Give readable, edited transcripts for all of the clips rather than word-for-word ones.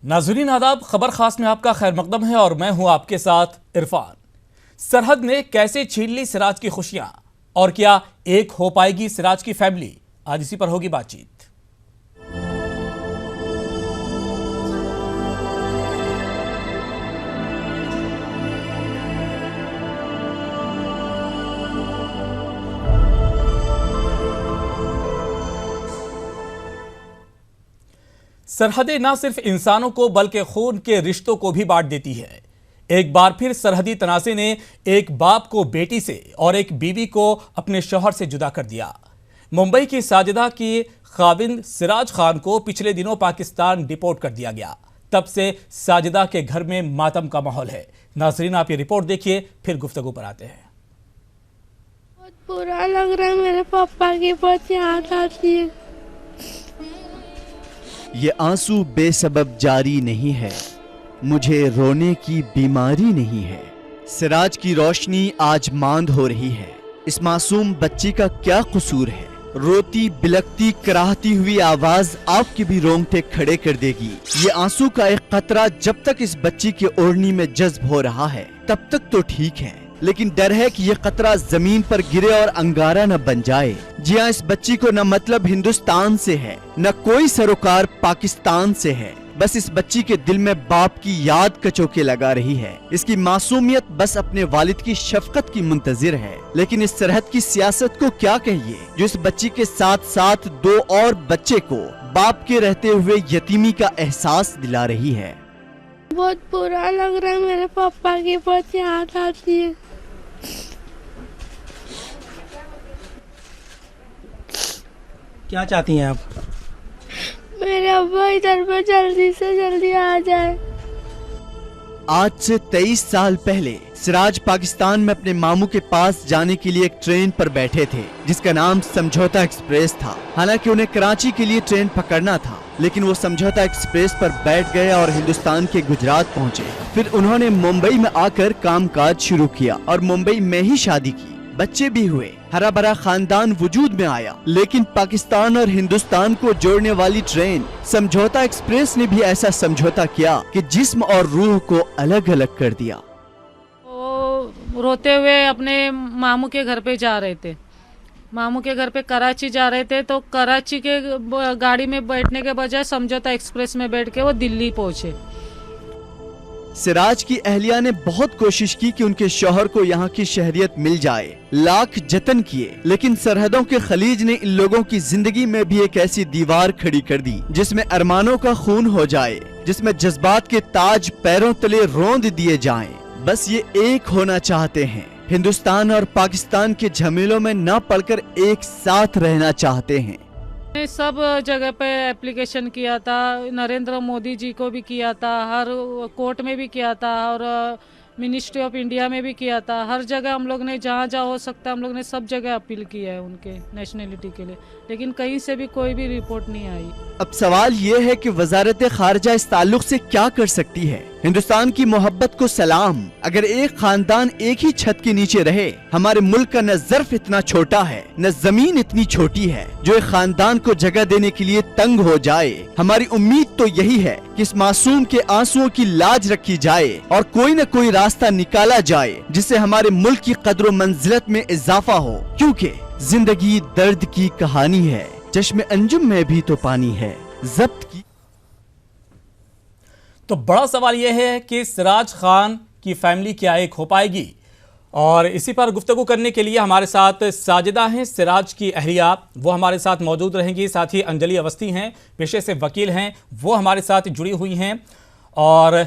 नाज़रीन आदाब, खबर खास में आपका खैर मकदम है और मैं हूं आपके साथ इरफान। सरहद ने कैसे छीन ली सिराज की खुशियां और क्या एक हो पाएगी सिराज की फैमिली, आज इसी पर होगी बातचीत। सरहदें ना सिर्फ इंसानों को बल्कि खून के रिश्तों को भी बांट देती है। एक बार फिर सरहदी तनाज़े ने एक बाप को बेटी से और एक बीवी को अपने शौहर से जुदा कर दिया। मुंबई की साजिदा की खाविंद सिराज खान को पिछले दिनों पाकिस्तान डिपोर्ट कर दिया गया। तब से साजिदा के घर में मातम का माहौल है। नाज़रीन आप ये रिपोर्ट देखिए, फिर गुफ्तगू पर आते हैं। बहुत बुरा लग रहा है, मेरे पापा की बहुत याद आती है। ये आंसू बेसबब जारी नहीं है, मुझे रोने की बीमारी नहीं है। सिराज की रोशनी आज मांद हो रही है। इस मासूम बच्ची का क्या कसूर है? रोती बिलकती कराहती हुई आवाज आपके भी रोंगटे खड़े कर देगी। ये आंसू का एक कतरा जब तक इस बच्ची के ओढ़नी में जज्ब हो रहा है तब तक तो ठीक है, लेकिन डर है कि ये कतरा जमीन पर गिरे और अंगारा न बन जाए। जी हाँ, इस बच्ची को न मतलब हिंदुस्तान से है, न कोई सरोकार पाकिस्तान से है। बस इस बच्ची के दिल में बाप की याद कचोके लगा रही है। इसकी मासूमियत बस अपने वालिद की शफकत की मुंतजिर है। लेकिन इस सरहद की सियासत को क्या कहिए, जो इस बच्ची के साथ साथ दो और बच्चे को बाप के रहते हुए यतीमी का एहसास दिला रही है। बहुत बुरा लग रहा है, मेरे पापा की बहुत याद आती है। क्या चाहती हैं आप? मेरे अब्बा इधर पे जल्दी से जल्दी आ जाए। आज से 23 साल पहले सिराज पाकिस्तान में अपने मामू के पास जाने के लिए एक ट्रेन पर बैठे थे जिसका नाम समझौता एक्सप्रेस था। हालांकि उन्हें कराची के लिए ट्रेन पकड़ना था, लेकिन वो समझौता एक्सप्रेस पर बैठ गए और हिंदुस्तान के गुजरात पहुंचे। फिर उन्होंने मुंबई में आकर कामकाज शुरू किया और मुंबई में ही शादी की, बच्चे भी हुए, हरा भरा खानदान वजूद में आया। लेकिन पाकिस्तान और हिंदुस्तान को जोड़ने वाली ट्रेन समझौता एक्सप्रेस ने भी ऐसा समझौता किया कि जिस्म और रूह को अलग अलग कर दिया। वो रोते हुए अपने मामू के घर पे जा रहे थे, मामू के घर पे कराची जा रहे थे, तो कराची के गाड़ी में बैठने के बजाय समझौता एक्सप्रेस में बैठ के वो दिल्ली पहुंचे। सिराज की अहलिया ने बहुत कोशिश की कि उनके शौहर को यहाँ की शहरियत मिल जाए, लाख जतन किए, लेकिन सरहदों के खलीज ने इन लोगों की जिंदगी में भी एक ऐसी दीवार खड़ी कर दी जिसमें अरमानों का खून हो जाए, जिसमें जज्बात के ताज पैरों तले रौंद दिए जाएं। बस ये एक होना चाहते हैं, हिंदुस्तान और पाकिस्तान के झमेलों में न पड़कर एक साथ रहना चाहते हैं। सब जगह पे एप्लीकेशन किया था, नरेंद्र मोदी जी को भी किया था, हर कोर्ट में भी किया था और मिनिस्ट्री ऑफ इंडिया में भी किया था। हर जगह हम लोग ने जहाँ जहाँ हो सकता हम लोग ने सब जगह अपील किया है उनके नेशनलिटी के लिए, लेकिन कहीं से भी कोई भी रिपोर्ट नहीं आई। अब सवाल ये है कि वजारत खारजा इस ताल्लुक से क्या कर सकती है? हिंदुस्तान की मोहब्बत को सलाम। अगर एक खानदान एक ही छत के नीचे रहे, हमारे मुल्क का न ज़र्फ इतना छोटा है न जमीन इतनी छोटी है जो एक खानदान को जगह देने के लिए तंग हो जाए। हमारी उम्मीद तो यही है कि इस मासूम के आंसुओं की लाज रखी जाए और कोई न कोई रास्ता निकाला जाए जिससे हमारे मुल्क की कद्र मंजिलत में इजाफा हो, क्योंकि जिंदगी दर्द की कहानी है, चश्मे अंजुम में भी तो पानी है, जब्त की। तो बड़ा सवाल यह है कि सिराज खान की फैमिली क्या एक हो पाएगी, और इसी पर गुफ्तगू करने के लिए हमारे साथ साजिदा हैं, सिराज की अहलिया, वो हमारे साथ मौजूद रहेंगी। साथ ही अंजलि अवस्थी हैं, पेशे से वकील हैं, वो हमारे साथ जुड़ी हुई हैं, और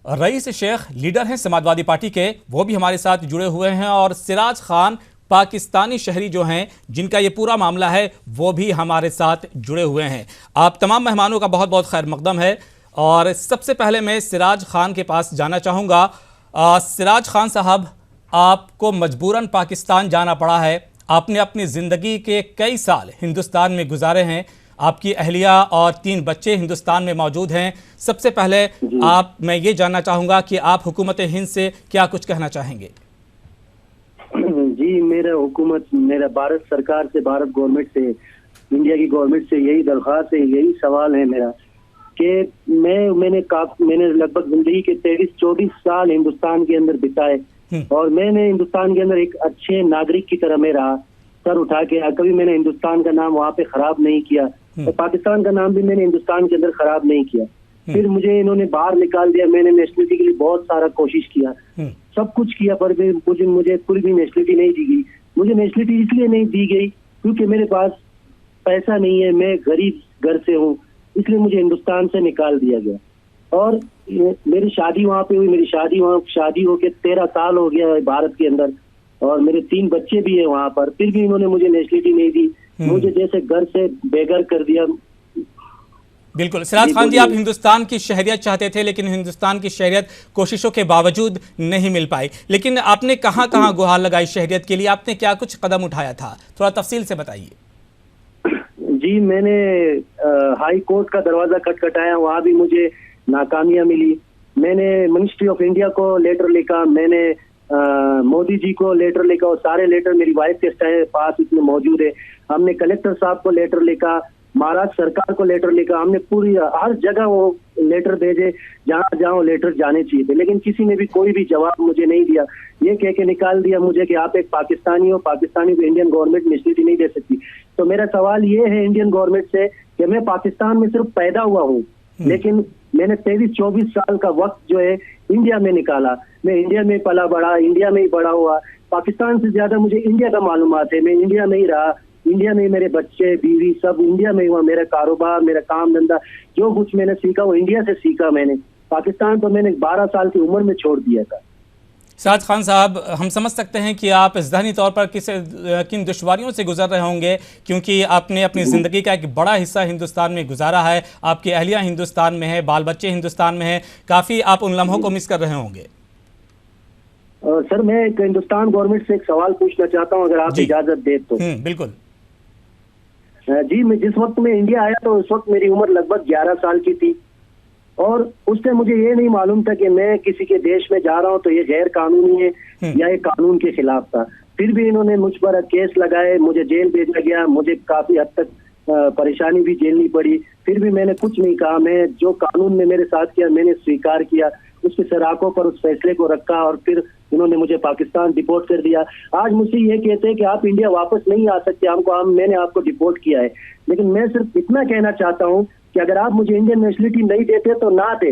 रईस शेख लीडर हैं समाजवादी पार्टी के, वो भी हमारे साथ जुड़े हुए हैं, और सिराज खान पाकिस्तानी शहरी जो हैं जिनका ये पूरा मामला है वो भी हमारे साथ जुड़े हुए हैं। आप तमाम मेहमानों का बहुत बहुत खैर मकदम है। और सबसे पहले मैं सिराज खान के पास जाना चाहूँगा। सिराज खान साहब, आपको मजबूरन पाकिस्तान जाना पड़ा है। आपने अपनी ज़िंदगी के कई साल हिंदुस्तान में गुजारे हैं, आपकी अहलिया और 3 बच्चे हिंदुस्तान में मौजूद हैं। सबसे पहले मैं ये जानना चाहूँगा कि आप हुकूमत हिंद से क्या कुछ कहना चाहेंगे? जी, मेरा भारत सरकार से, भारत गवर्नमेंट से, इंडिया की गवर्नमेंट से यही दरख्वास्त है, यही सवाल है मेरा कि मैंने लगभग जिंदगी के 23-24 साल हिंदुस्तान के अंदर बिताए और मैंने हिंदुस्तान के अंदर एक अच्छे नागरिक की तरह में रहा, सर उठा के कभी मैंने हिंदुस्तान का नाम वहाँ पे खराब नहीं किया और पाकिस्तान का नाम भी मैंने हिंदुस्तान के अंदर खराब नहीं किया। फिर मुझे इन्होंने बाहर निकाल दिया, मैंने नेशनलिटी के लिए बहुत सारा कोशिश किया, सब कुछ किया, पर भी मुझे कोई भी नेशनलिटी नहीं दी गई। मुझे नेशनलिटी इसलिए नहीं दी गई क्योंकि मेरे पास पैसा नहीं है, मैं गरीब घर से हूँ, इसलिए मुझे हिंदुस्तान से निकाल दिया गया। और मेरी शादी वहाँ पे हुई, मेरी शादी होके 13 साल हो गया है भारत के अंदर और मेरे 3 बच्चे भी है वहाँ पर, फिर भी इन्होंने मुझे नेशनलिटी नहीं दी, मुझे जैसे घर से बेघर कर दिया। बिल्कुल सिराज खान जी, आप हिंदुस्तान की शहरियत चाहते थे लेकिन हिंदुस्तान की शहरियत कोशिशों के बावजूद नहीं मिल पाई, लेकिन आपने कहाँ कहाँ गुहार लगाई शहरियत के लिए, आपने क्या कुछ कदम उठाया था, थोड़ा तफसील से बताइए। जी, मैंने हाई कोर्ट का दरवाजा खटखटाया, वहाँ भी मुझे नाकामियां मिली। मैंने मिनिस्ट्री ऑफ इंडिया को लेटर लिखा, मैंने मोदी जी को लेटर लिखा और सारे लेटर मेरी वाइफ के पास इसमें मौजूद है। हमने कलेक्टर साहब को लेटर लिखा, महाराष्ट्र सरकार को लेटर लिखा, हमने पूरी हर जगह वो लेटर भेजे जहाँ जहाँ वो लेटर जाने चाहिए थे, लेकिन किसी ने भी कोई भी जवाब मुझे नहीं दिया। ये कह के निकाल दिया मुझे कि आप एक पाकिस्तानी हो, पाकिस्तानी को इंडियन गवर्नमेंट नेशनलिटी नहीं दे सकती। तो मेरा सवाल ये है इंडियन गवर्नमेंट से कि मैं पाकिस्तान में सिर्फ पैदा हुआ हूँ, लेकिन मैंने 23-24 साल का वक्त जो है इंडिया में निकाला, मैं इंडिया में पला बड़ा, इंडिया में ही बड़ा हुआ। पाकिस्तान से ज्यादा मुझे इंडिया का मालूमात है, मैं इंडिया में ही रहा, इंडिया में मेरे बच्चे बीवी सब इंडिया में हुआ, मेरा कारोबार मेरा काम धंधा जो कुछ मैंने सीखा वो इंडिया से सीखा मैंने। पाकिस्तान तो मैंने 12 साल की उम्र में छोड़ दिया था। सिराज खान साहब, हम समझ सकते हैं कि आप ज़हनी तौर पर किन दुश्वारियों से गुजर रहे होंगे, क्योंकि आपने अपनी ज़िंदगी का एक बड़ा हिस्सा हिंदुस्तान में गुजारा है, आपकी अहलिया हिंदुस्तान में है, बाल बच्चे हिंदुस्तान में है, काफ़ी आप उन लम्हों को मिस कर रहे होंगे। सर, मैं एक हिंदुस्तान गवर्नमेंट से एक सवाल पूछना चाहता हूँ, अगर आप इजाजत दे तो। बिल्कुल जी, मैं जिस वक्त में इंडिया आया तो उस वक्त मेरी उम्र लगभग 11 साल की थी और उससे मुझे ये नहीं मालूम था कि मैं किसी के देश में जा रहा हूँ तो ये गैर कानूनी है या ये कानून के खिलाफ था। फिर भी इन्होंने मुझ पर केस लगाए, मुझे जेल भेजा गया, मुझे काफी हद तक परेशानी भी झेलनी पड़ी, फिर भी मैंने कुछ नहीं कहा। मैं जो कानून ने मेरे साथ किया मैंने स्वीकार किया, उसके सराखों पर उस फैसले को रखा और फिर इन्होंने मुझे पाकिस्तान डिपोर्ट कर दिया। आज मुझसे ये कहते हैं कि आप इंडिया वापस नहीं आ सकते, मैंने आपको डिपोर्ट किया है, लेकिन मैं सिर्फ इतना कहना चाहता हूँ कि अगर आप मुझे इंडियन नेशनलिटी नहीं देते तो ना दे,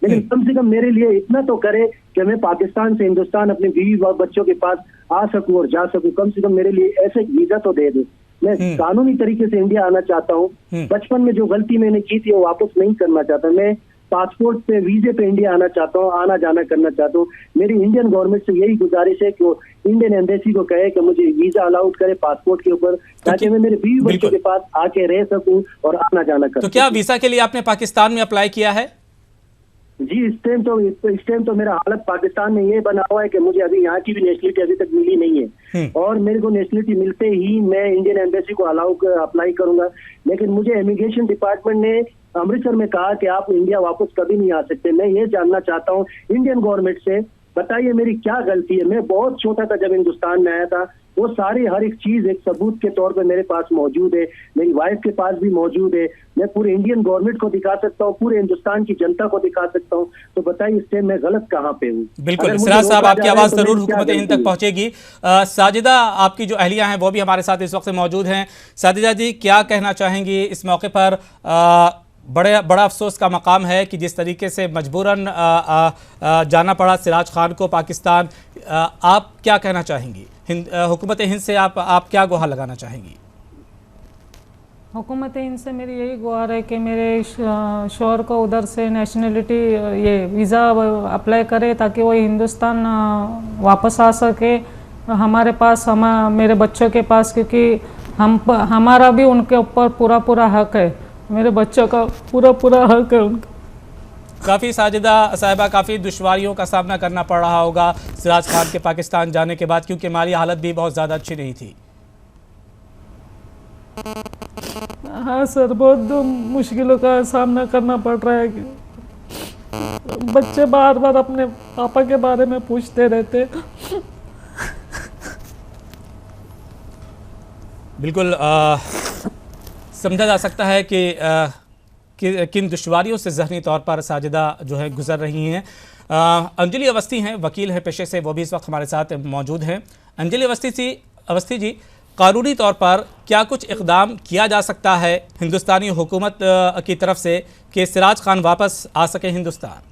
लेकिन कम से कम मेरे लिए इतना तो करे कि मैं पाकिस्तान से हिंदुस्तान अपने बीवी और बच्चों के पास आ सकूं और जा सकूं। कम से कम मेरे लिए ऐसे वीजा तो दे दे। मैं कानूनी तरीके से इंडिया आना चाहता हूँ। बचपन में जो गलती मैंने की थी वो वापस नहीं करना चाहता। मैं पासपोर्ट पे वीजे पे इंडिया आना चाहता हूँ, आना जाना करना चाहता हूँ। मेरी इंडियन गवर्नमेंट से यही गुजारिश है कि वो इंडियन एम्बेसी को कहे कि मुझे वीजा अलाउड करे पासपोर्ट के ऊपर, ताकि मैं मेरे बीवी बच्चों के पास आके रह सकूं और आना जाना कर सकूं। तो क्या वीजा के लिए आपने पाकिस्तान में अप्लाई किया है? जी, इस टाइम तो मेरा हालत पाकिस्तान में ये बना हुआ है कि मुझे अभी यहाँ की भी नेशनलिटी अभी तक मिली नहीं है और मेरे को नेशनलिटी मिलते ही मैं इंडियन एम्बेसी को अप्लाई करूंगा। लेकिन मुझे इमिग्रेशन डिपार्टमेंट ने अमृतसर में कहा कि आप इंडिया वापस कभी नहीं आ सकते। मैं ये जानना चाहता हूँ इंडियन गवर्नमेंट से, बताइए मेरी क्या गलती है? मैं बहुत छोटा था जब हिंदुस्तान में आया था, वो सारी हर एक चीज एक सबूत के तौर पे मेरे पास मौजूद है, मेरी वाइफ के पास भी मौजूद है। मैं पूरे इंडियन गवर्नमेंट को दिखा सकता हूँ, पूरे हिंदुस्तान की जनता को दिखा सकता हूँ। तो बताइए इससे मैं गलत कहाँ पे हूँ? बिल्कुल सिराज साहब, आपकी आवाज जरूर हुकूमत हिंद तक पहुंचेगी। साजिदा, आपकी जो अहलिया हैं वो भी हमारे साथ इस वक्त मौजूद हैं। साजिदा जी, क्या कहना चाहेंगी इस मौके पर? बड़ा अफसोस का मकाम है कि जिस तरीके से मजबूरन जाना पड़ा सिराज खान को पाकिस्तान, आप क्या कहना चाहेंगी? हुकूमत हिंद से आप क्या गुहार लगाना चाहेंगी? हुकूमत हिंद से मेरी यही गुहार है कि मेरे शौहर को उधर से नेशनलिटी ये वीज़ा अप्लाई करे ताकि वो हिंदुस्तान वापस आ सके हमारे पास, मेरे बच्चों के पास, क्योंकि हमारा भी उनके ऊपर पूरा हक है, मेरे बच्चों का पूरा हक है उनका। काफ़ी साजिदा साहिबा, काफ़ी दुश्वारियों का सामना करना पड़ रहा होगा सिराज खान के पाकिस्तान जाने के बाद, क्योंकि माली हालत भी बहुत ज़्यादा अच्छी नहीं थी। हाँ सर, बहुत मुश्किलों का सामना करना पड़ रहा है। बच्चे बार अपने पापा के बारे में पूछते रहते। बिल्कुल समझा जा सकता है कि किन दुश्वारियों से ज़हनी तौर पर साजिदा जो है गुजर रही हैं। अंजलि अवस्थी हैं, वकील हैं पेशे से, वो भी इस वक्त हमारे साथ मौजूद हैं। अंजलि अवस्थी जी, कानूनी तौर पर क्या कुछ इक़दाम किया जा सकता है हिंदुस्तानी हुकूमत की तरफ से कि सिराज खान वापस आ सके हिंदुस्तान?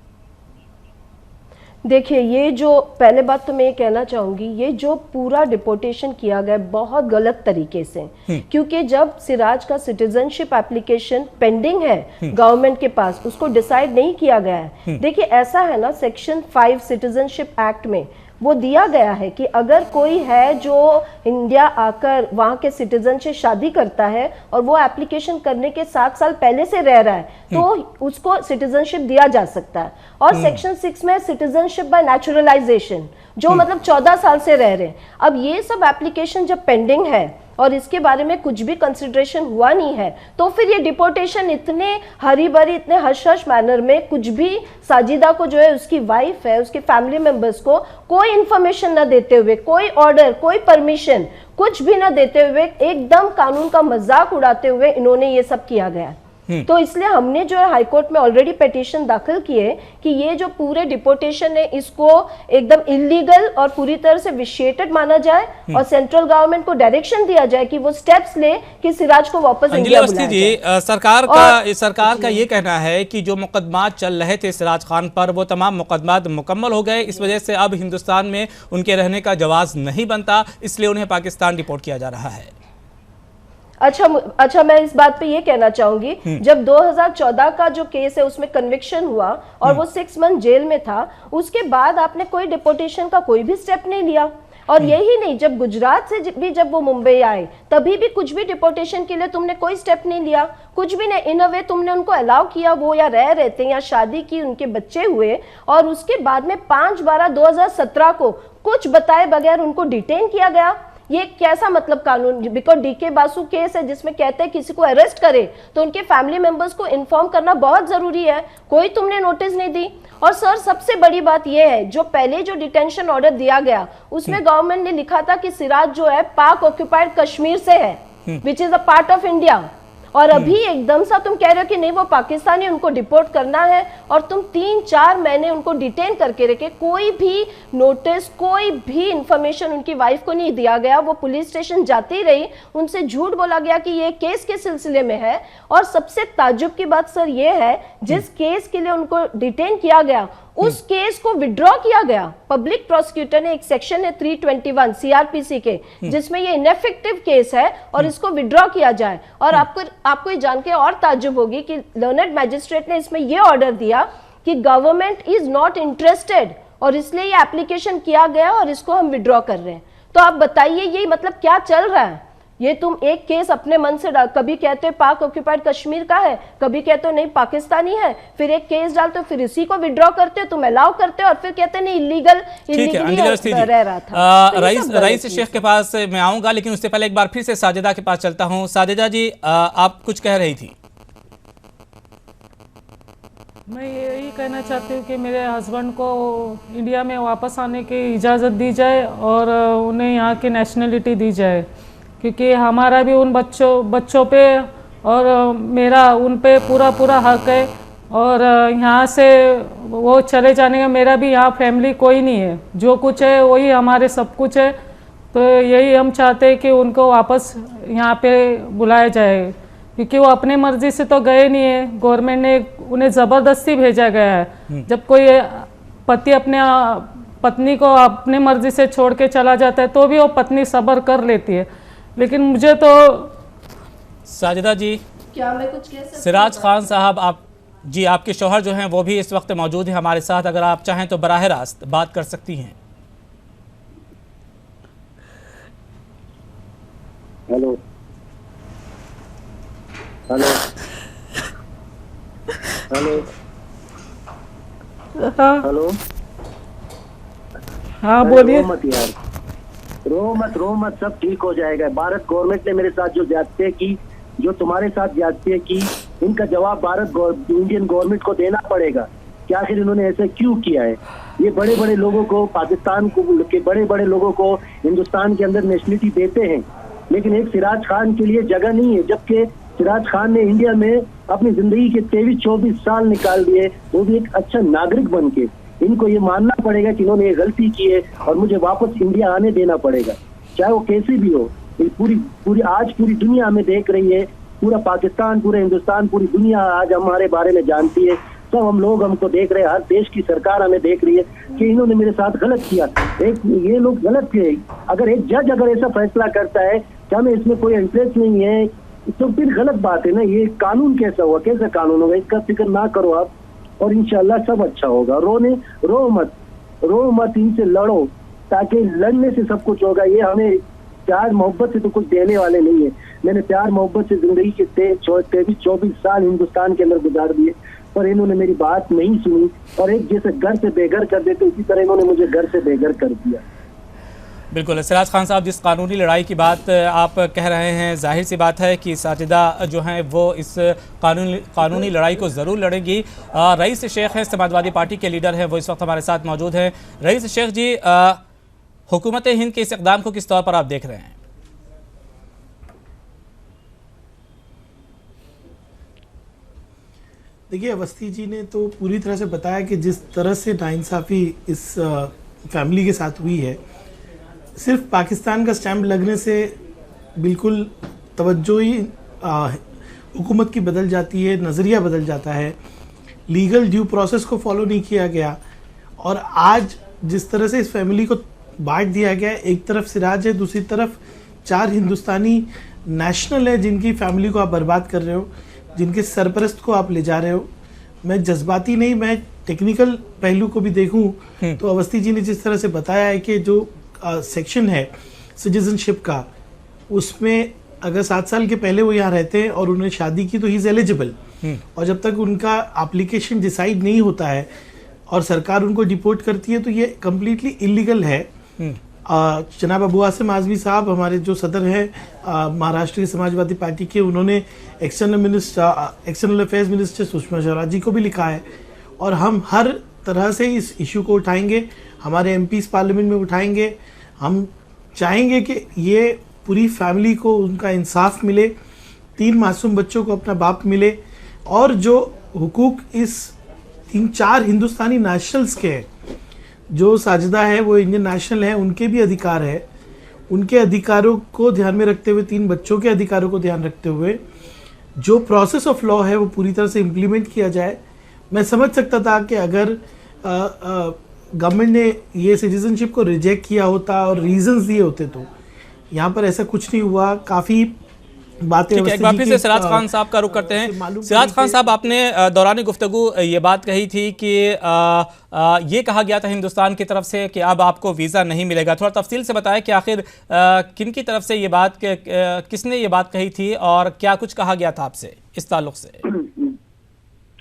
देखिए, ये जो पहले बात तो मैं ये कहना चाहूँगी, ये जो पूरा डिपोर्टेशन किया गया बहुत गलत तरीके से, क्योंकि जब सिराज का सिटीजनशिप एप्लीकेशन पेंडिंग है गवर्नमेंट के पास, उसको डिसाइड नहीं किया गया है। देखिए, ऐसा है ना, सेक्शन 5 सिटीजनशिप एक्ट में वो दिया गया है कि अगर कोई है जो इंडिया आकर वहाँ के सिटीजन से शादी करता है और वो एप्लीकेशन करने के 7 साल पहले से रह रहा है, तो उसको सिटीजनशिप दिया जा सकता है। और सेक्शन 6 में सिटीजनशिप बाय नेचुरलाइजेशन, जो मतलब 14 साल से रह रहे हैं। अब ये सब एप्लीकेशन जब पेंडिंग है और इसके बारे में कुछ भी कंसिडरेशन हुआ नहीं है, तो फिर ये डिपोर्टेशन इतने हरी भरी, इतने हश हश मैनर में, कुछ भी साजिदा को जो है, उसकी वाइफ है, उसके फैमिली मेंबर्स को कोई इंफॉर्मेशन न देते हुए, कोई ऑर्डर, कोई परमिशन, कुछ भी न देते हुए, एकदम कानून का मजाक उड़ाते हुए इन्होंने ये सब किया गया। तो इसलिए हमने जो है हाईकोर्ट में ऑलरेडी पिटीशन दाखिल किए कि ये जो पूरे डिपोर्टेशन है, इसको एकदम इलीगल और पूरी तरह से विशेषित माना जाए और सेंट्रल गवर्नमेंट को डायरेक्शन दिया जाए कि वो स्टेप्स ले कि सिराज को वापस इंडिया बुलाया जाए। सरकार का ये कहना है कि जो मुकदमात चल रहे थे सिराज खान पर, वो तमाम मुकदमात मुकम्मल हो गए, इस वजह से अब हिंदुस्तान में उनके रहने का जवाज नहीं बनता, इसलिए उन्हें पाकिस्तान डिपोर्ट किया जा रहा है। अच्छा, मैं इस बात पे ये कहना चाहूंगी, जब 2014 का जो केस है उसमें कन्विक्शन हुआ और वो 6 मंथ जेल में था, उसके बाद आपने कोई डिपोर्टेशन का कोई भी स्टेप नहीं लिया। और यही नहीं, जब गुजरात से भी जब वो मुंबई आए, तभी भी कुछ भी डिपोर्टेशन के लिए तुमने कोई स्टेप नहीं लिया, कुछ भी नहीं। इन अ वे तुमने उनको अलाउ किया, वो या रह रहे थे या शादी की, उनके बच्चे हुए, और उसके बाद में 5/12/2017 को कुछ बताए बगैर उनको डिटेन किया गया। ये कैसा मतलब कानून? बिकॉज डीके बासु केस है जिसमें कहते हैं किसी को अरेस्ट करे तो उनके फैमिली मेंबर्स को इन्फॉर्म करना बहुत जरूरी है, कोई तुमने नोटिस नहीं दी। और सर, सबसे बड़ी बात यह है, जो पहले जो डिटेंशन ऑर्डर दिया गया उसमें गवर्नमेंट ने लिखा था कि सिराज जो है पाक ऑक्यूपाइड कश्मीर से है, which is a part of India, और अभी एकदम सा तुम कह रहे हो कि नहीं वो पाकिस्तानी, उनको डिपोर्ट करना है, और तुम 3-4 महीने उनको डिटेन करके रखे, कोई भी नोटिस, कोई भी इंफॉर्मेशन उनकी वाइफ को नहीं दिया गया। वो पुलिस स्टेशन जाती रही, उनसे झूठ बोला गया कि ये केस के सिलसिले में है। और सबसे ताज्जुब की बात सर ये है, जिस केस के लिए उनको डिटेन किया गया उस केस को विड्रॉ किया गया। पब्लिक प्रोसिक्यूटर ने, एक सेक्शन है 321 सीआरपीसी के, जिसमें ये इनएफेक्टिव केस है और इसको विड्रॉ किया जाए। और आपको ये जान के और ताज्जुब होगी कि लर्नड मैजिस्ट्रेट ने इसमें ये ऑर्डर दिया कि गवर्नमेंट इज नॉट इंटरेस्टेड और इसलिए ये एप्लीकेशन किया गया और इसको हम विड्रॉ कर रहे हैं। तो आप बताइए ये मतलब क्या चल रहा है? ये तुम एक केस अपने मन से डाल, कभी कहते हो पाक ऑक्यूपाइड कश्मीर का है, कभी कहते हो नहीं पाकिस्तानी है, फिर एक केस डालते हो, फिर इसी को विड्रॉ करते हो, तुम अलाउ करते हो, और फिर कहते हैं नहीं इलीगली रह रहा था। रईस शेख के पास मैं आऊंगा, लेकिन उससे पहले एक बार फिर से साजिदा के पास चलता हूं। साजिदा जी, आप कुछ कह रही थी। मैं यही कहना चाहती हूँ कि मेरे हस्बैंड को इंडिया में वापस आने की इजाज़त दी जाए और उन्हें यहाँ की नेशनलिटी दी जाए, क्योंकि हमारा भी उन बच्चों पे और मेरा उन पे पूरा हक है। और यहाँ से वो चले जाने का, मेरा भी यहाँ फैमिली कोई नहीं है, जो कुछ है वही हमारे सब कुछ है। तो यही हम चाहते हैं कि उनको वापस यहाँ पे बुलाया जाए, क्योंकि वो अपने मर्जी से तो गए नहीं है, गवर्नमेंट ने उन्हें ज़बरदस्ती भेजा गया है। जब कोई पति अपने पत्नी को अपने मर्जी से छोड़ के चला जाता है तो भी वो पत्नी सब्र कर लेती है, लेकिन मुझे तो। साजिदा जी, क्या मैं कुछ कह सकती हूं? सिराज खान साहब, आप जी, आपके शौहर जो हैं वो भी इस वक्त मौजूद हैं हमारे साथ, अगर आप चाहें तो बराह रास्त बात कर सकती हैं। हेलो हेलो हेलो हेलो, हाँ बोलिए। रो मत यार, रो मत, सब ठीक हो जाएगा। भारत गवर्नमेंट ने मेरे साथ जो ज्यादती की, जो तुम्हारे साथ ज्यादती की, इनका जवाब इंडियन गवर्नमेंट को देना पड़ेगा कि आखिर इन्होंने ऐसे क्यों किया है। ये बड़े बड़े लोगों को, पाकिस्तान के बड़े बड़े लोगों को हिंदुस्तान के अंदर नेशनलिटी देते हैं, लेकिन एक सिराज खान के लिए जगह नहीं है, जबकि सिराज खान ने इंडिया में अपनी जिंदगी के 23-24 साल निकाल दिए, वो भी एक अच्छा नागरिक बन के। इनको ये मानना पड़ेगा कि इन्होंने ये गलती की है और मुझे वापस इंडिया आने देना पड़ेगा, चाहे वो कैसे भी हो। पूरी आज पूरी दुनिया हमें देख रही है, पूरा पाकिस्तान, पूरा हिंदुस्तान, पूरी दुनिया आज हमारे बारे में जानती है। सब हम लोग हमको देख रहे हैं, हर देश की सरकार हमें देख रही है कि इन्होंने मेरे साथ गलत किया। ये लोग गलत थे। अगर एक जज अगर ऐसा फैसला करता है कि हमें इसमें कोई इंटरेस्ट नहीं है, तो फिर गलत बात है ना। ये कानून कैसा हुआ, कैसा कानून होगा, इसका फिक्र ना करो आप, और इंशाल्लाह सब अच्छा होगा। रो मत, इनसे लड़ो, ताकि लड़ने से सब कुछ होगा। ये हमें प्यार मोहब्बत से तो कुछ देने वाले नहीं है। मैंने प्यार मोहब्बत से जिंदगी के 23-24 साल हिंदुस्तान के अंदर गुजार दिए, पर इन्होंने मेरी बात नहीं सुनी, और एक जैसे घर से बेघर कर देते उसी तरह इन्होंने मुझे घर से बेघर कर दिया। बिल्कुल सिराज खान साहब, जिस कानूनी लड़ाई की बात आप कह रहे हैं, जाहिर सी बात है कि साजिदा जो हैं वो इस कानूनी लड़ाई को ज़रूर लड़ेंगी। रईस शेख हैं, समाजवादी पार्टी के लीडर हैं, वो इस वक्त हमारे साथ मौजूद हैं। रईस शेख जी, हुकूमत हिंद के इस इक़दाम को किस तौर पर आप देख रहे हैं? देखिए, अवस्थी जी ने तो पूरी तरह से बताया कि जिस तरह से नाइंसाफ़ी इस फैमिली के साथ हुई है, सिर्फ पाकिस्तान का स्टैंप लगने से बिल्कुल तवज्जो ही हुकूमत की बदल जाती है, नज़रिया बदल जाता है। लीगल ड्यू प्रोसेस को फॉलो नहीं किया गया, और आज जिस तरह से इस फैमिली को बांट दिया गया है, एक तरफ सिराज है, दूसरी तरफ 4 हिंदुस्तानी नेशनल है जिनकी फैमिली को आप बर्बाद कर रहे हो, जिनके सरपरस्त को आप ले जा रहे हो। मैं जज्बाती नहीं, मैं टेक्निकल पहलू को भी देखूं तो अवस्थी जी ने जिस तरह से बताया है कि जो सेक्शन है सिटीजनशिप का, उसमें अगर 7 साल के पहले वो यहाँ रहते हैं और उन्होंने शादी की तो ही इज़ एलिजिबल, और जब तक उनका एप्लीकेशन डिसाइड नहीं होता है और सरकार उनको डिपोर्ट करती है तो ये कम्प्लीटली इलीगल है। जनाब अबू आसिम आज़मी साहब, हमारे जो सदर हैं महाराष्ट्र की समाजवादी पार्टी के, उन्होंने external affairs minister Sushma Swaraj ji को भी लिखा है, और हम हर तरह से इस इशू को उठाएंगे, हमारे एमपीज़ पार्लियामेंट में उठाएंगे। हम चाहेंगे कि ये पूरी फैमिली को उनका इंसाफ मिले, 3 मासूम बच्चों को अपना बाप मिले, और जो हुकूक इस 3-4 हिंदुस्तानी नेशनल्स के हैं, जो साजिदा है वो इंडियन नेशनल है, उनके भी अधिकार है, उनके अधिकारों को ध्यान में रखते हुए, 3 बच्चों के अधिकारों को ध्यान रखते हुए जो प्रोसेस ऑफ लॉ है वो पूरी तरह से इम्प्लीमेंट किया जाए। मैं समझ सकता था कि अगर गवर्नमेंट ने ये सिटीजनशिप को रिजेक्ट किया होता और रीजंस दिए होते, तो यहाँ पर ऐसा कुछ नहीं हुआ। काफ़ी बातें। एक बार फिर से सिराज खान साहब का रुख करते हैं। सिराज खान साहब, आपने दौरान गुफ्तगू ये बात कही थी कि ये कहा गया था हिंदुस्तान की तरफ से कि अब आपको वीज़ा नहीं मिलेगा। थोड़ा तफसील से बताएं कि आखिर किन की तरफ से ये बात, किसने ये बात कही थी और क्या कुछ कहा गया था आपसे इस ताल्लुक से?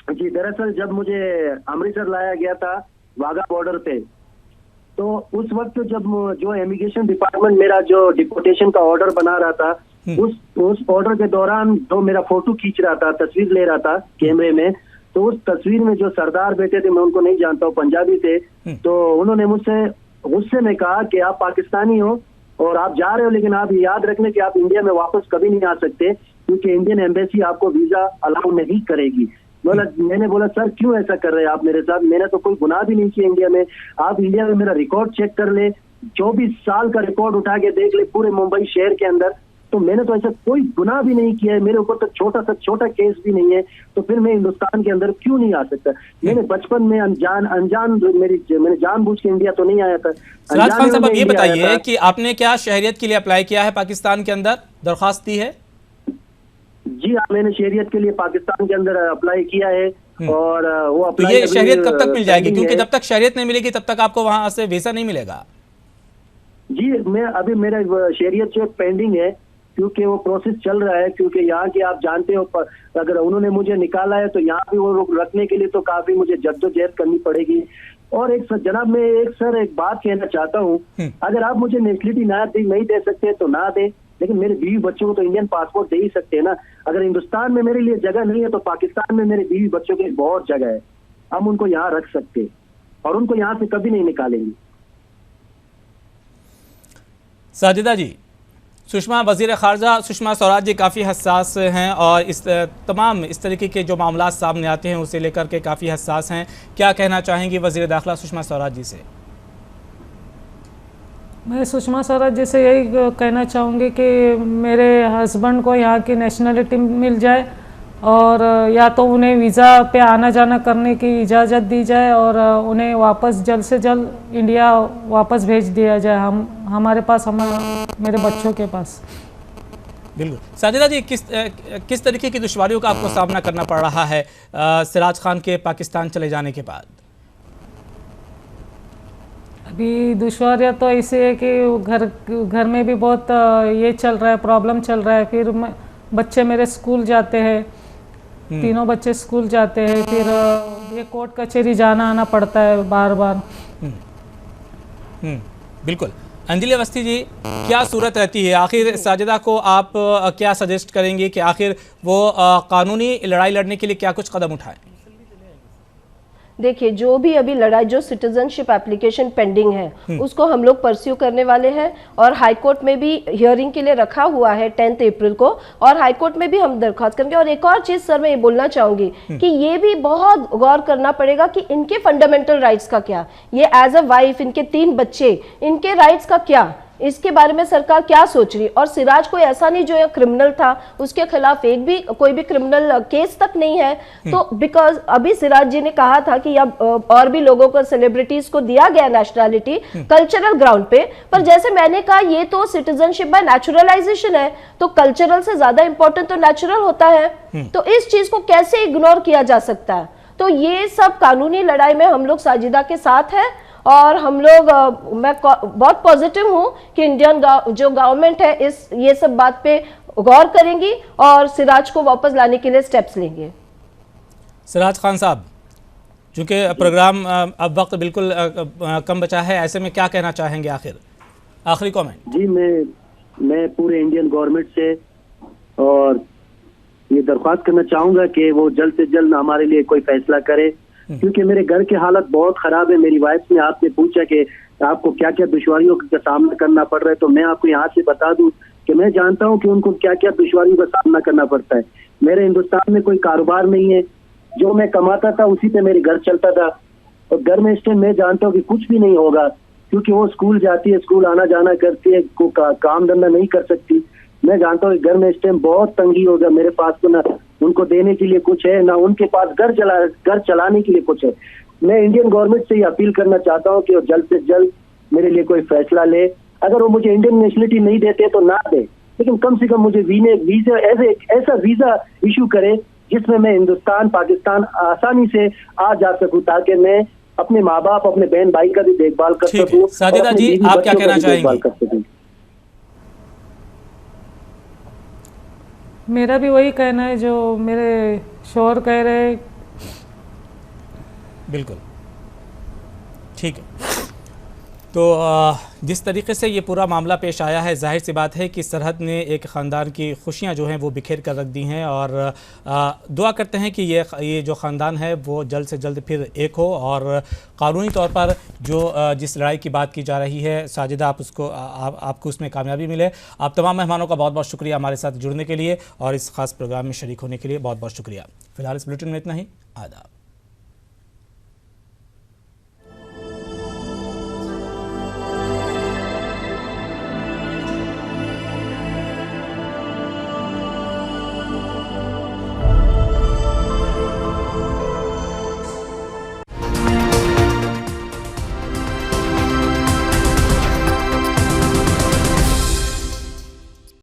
जी, दरअसल जब मुझे अमृतसर लाया गया था वाघा बॉर्डर पे, तो उस वक्त जब जो इमिग्रेशन डिपार्टमेंट मेरा जो डिपोर्टेशन का ऑर्डर बना रहा था, उस ऑर्डर के दौरान जो मेरा फोटो खींच रहा था, तस्वीर ले रहा था कैमरे में, तो उस तस्वीर में जो सरदार बैठे थे, मैं उनको नहीं जानता हूँ, पंजाबी थे, तो उन्होंने मुझसे गुस्से में कहा कि आप पाकिस्तानी हो और आप जा रहे हो, लेकिन आप याद रखने कि आप इंडिया में वापस कभी नहीं आ सकते, क्योंकि इंडियन एम्बेसी आपको वीजा अलाउ नहीं करेगी। मैंने बोला, सर क्यों ऐसा कर रहे हैं आप मेरे साथ? मैंने तो कोई गुनाह भी नहीं किया इंडिया में। आप इंडिया में मेरा रिकॉर्ड चेक कर ले, 24 साल का रिकॉर्ड उठा के देख ले पूरे मुंबई शहर के अंदर, तो मैंने तो ऐसा कोई गुनाह भी नहीं किया है, मेरे ऊपर तो छोटा केस भी नहीं है, तो फिर मैं हिंदुस्तान के अंदर क्यों नहीं आ सकता? मैंने बचपन में अनजान मैंने जानबूझ के इंडिया तो नहीं आया था। सिराज खान साहब, अब ये बताइए कि आपने क्या शहरियत के लिए अप्लाई किया है, पाकिस्तान के अंदर दरख्वास्त दी है? जी हाँ, मैंने शहरियत के लिए पाकिस्तान के अंदर अप्लाई किया है, और वो तो ये शहरियत कब तक मिल जाएगी? क्योंकि जब तक शहरियत नहीं मिलेगी तब तक आपको वहां से वीजा नहीं मिलेगा। जी, मैं अभी मेरा शहरियत जो पेंडिंग है, क्योंकि वो प्रोसेस चल रहा है, क्योंकि यहाँ के आप जानते हो, अगर उन्होंने मुझे निकाला है तो यहाँ भी वो रखने के लिए तो काफी मुझे जद्दोजहद करनी पड़ेगी। और एक जनाब, मैं एक बात कहना चाहता हूँ, अगर आप मुझे नेशनलिटी नहीं दे सकते तो ना दे, लेकिन मेरे बीवी बच्चों को तो इंडियन पासपोर्ट दे ही सकते हैं ना। अगर हिंदुस्तान में मेरे लिए जगह नहीं है तो पाकिस्तान में मेरे बीवी बच्चों के लिए बहुत जगह है, हम उनको यहाँ रख सकते हैं और उनको यहाँ से कभी नहीं निकालेंगे। साजिदा जी, सुषमा वज़ीर ख़ारजा सुषमा स्वराज जी काफ़ी हसास हैं और इस तरीके के जो मामला सामने आते हैं उसे लेकर के काफ़ी हसास हैं। क्या कहना चाहेंगी वज़ीर दाखिला सुषमा स्वराज जी से? मैं सुषमा स्वराज जी से यही कहना चाहूँगी कि मेरे हस्बैंड को यहाँ की नेशनलिटी मिल जाए और या तो उन्हें वीज़ा पे आना जाना करने की इजाज़त दी जाए और उन्हें वापस जल्द से जल्द इंडिया वापस भेज दिया जाए हमारे पास, मेरे बच्चों के पास। बिल्कुल। साजिदा जी, किस तरीके की दुश्वारियों का आपको सामना करना पड़ रहा है सिराज खान के पाकिस्तान चले जाने के बाद? अभी दुश्वारियाँ तो ऐसे है कि घर में भी बहुत ये चल रहा है, प्रॉब्लम चल रहा है। फिर बच्चे मेरे स्कूल जाते हैं, तीनों बच्चे स्कूल जाते हैं, फिर ये कोर्ट कचहरी जाना आना पड़ता है बार बार। बिल्कुल। अंजलि अवस्थी जी, क्या सूरत रहती है? आखिर साजिदा को आप क्या सजेस्ट करेंगे कि आखिर वो कानूनी लड़ाई लड़ने के लिए क्या कुछ कदम उठाएं? देखिए, जो भी अभी लड़ाई, जो सिटीजनशिप एप्लीकेशन पेंडिंग है उसको हम लोग परस्यू करने वाले हैं और हाई कोर्ट में भी हियरिंग के लिए रखा हुआ है 10 अप्रैल को, और हाई कोर्ट में भी हम दरख्वास्त करेंगे। और एक और चीज सर मैं ये बोलना चाहूंगी कि ये भी बहुत गौर करना पड़ेगा कि इनके फंडामेंटल राइट्स का क्या, ये एज अ वाइफ, इनके 3 बच्चे, इनके राइट्स का क्या, इसके बारे में सरकार क्या सोच रही है। और सिराज कोई ऐसा नहीं जो क्रिमिनल था, उसके खिलाफ कोई भी क्रिमिनल केस तक नहीं है। तो बिकॉज अभी सिराज जी ने कहा था कि अब और भी लोगों को, सेलिब्रिटीज को दिया गया नेशनलिटी कल्चरल ग्राउंड पे, पर जैसे मैंने कहा ये तो सिटीजनशिप बाय नेचुरलाइजेशन है, तो कल्चरल से ज्यादा इंपॉर्टेंट तो नेचुरल होता है। तो इस चीज को कैसे इग्नोर किया जा सकता है? तो ये सब कानूनी लड़ाई में हम लोग साजिदा के साथ है और हम लोग मैं बहुत पॉजिटिव हूं कि इंडियन जो गवर्नमेंट है ये सब बात पे गौर करेंगी और सिराज को वापस लाने के लिए स्टेप्स लेंगे। सिराज खान साहब, चूंकि प्रोग्राम अब वक्त बिल्कुल कम बचा है, ऐसे में क्या कहना चाहेंगे आखिरी कमेंट? जी, मैं पूरे इंडियन गवर्नमेंट से और ये दरख्वास्त करना चाहूंगा कि वो जल्द से जल्द हमारे लिए कोई फैसला करे, क्योंकि मेरे घर के हालत बहुत खराब है। मेरी वाइफ ने आपने पूछा कि आपको क्या क्या दुश्वारियों का सामना करना पड़ रहा है, तो मैं आपको यहाँ से बता दूं कि मैं जानता हूँ कि उनको क्या क्या दुश्वारियों का सामना करना पड़ता है। मेरे हिंदुस्तान में कोई कारोबार नहीं है, जो मैं कमाता था उसी पे मेरे घर चलता था, और घर में इस टाइम मैं जानता हूँ कि कुछ भी नहीं होगा, क्योंकि वो स्कूल जाती है, स्कूल आना जाना करती है, काम धंधा नहीं कर सकती। मैं जानता हूँ घर में इस टाइम बहुत तंगी होगा, मेरे पास तो ना उनको देने के लिए कुछ है, ना उनके पास घर चलाने के लिए कुछ है। मैं इंडियन गवर्नमेंट से ये अपील करना चाहता हूँ कि वो जल्द से जल्द मेरे लिए कोई फैसला ले। अगर वो मुझे इंडियन नेशनलिटी नहीं देते तो ना दे, लेकिन कम से कम मुझे वीजा ऐसा वीजा इशू करे जिसमें मैं हिंदुस्तान पाकिस्तान आसानी से आ जा सकूं, ताकि मैं अपने माँ बाप, अपने बहन भाई का भी देखभाल कर सकूं। साजिदा जी, आप क्या कहना चाहेंगे? मेरा भी वही कहना है जो मेरे शौहर कह रहे हैं। बिल्कुल ठीक है। तो जिस तरीके से ये पूरा मामला पेश आया है, जाहिर सी बात है कि सरहद ने एक ख़ानदान की खुशियां जो हैं वो बिखेर कर रख दी हैं, और दुआ करते हैं कि ये जो ख़ानदान है वो जल्द से जल्द फिर एक हो और कानूनी तौर पर जिस लड़ाई की बात की जा रही है साजिदा, आपको उसमें कामयाबी मिले। आप तमाम मेहमानों का बहुत बहुत शुक्रिया हमारे साथ जुड़ने के लिए और इस खास प्रोग्राम में शरीक होने के लिए बहुत बहुत शुक्रिया। फिलहाल इस बुलेटिन में इतना ही। आदाब।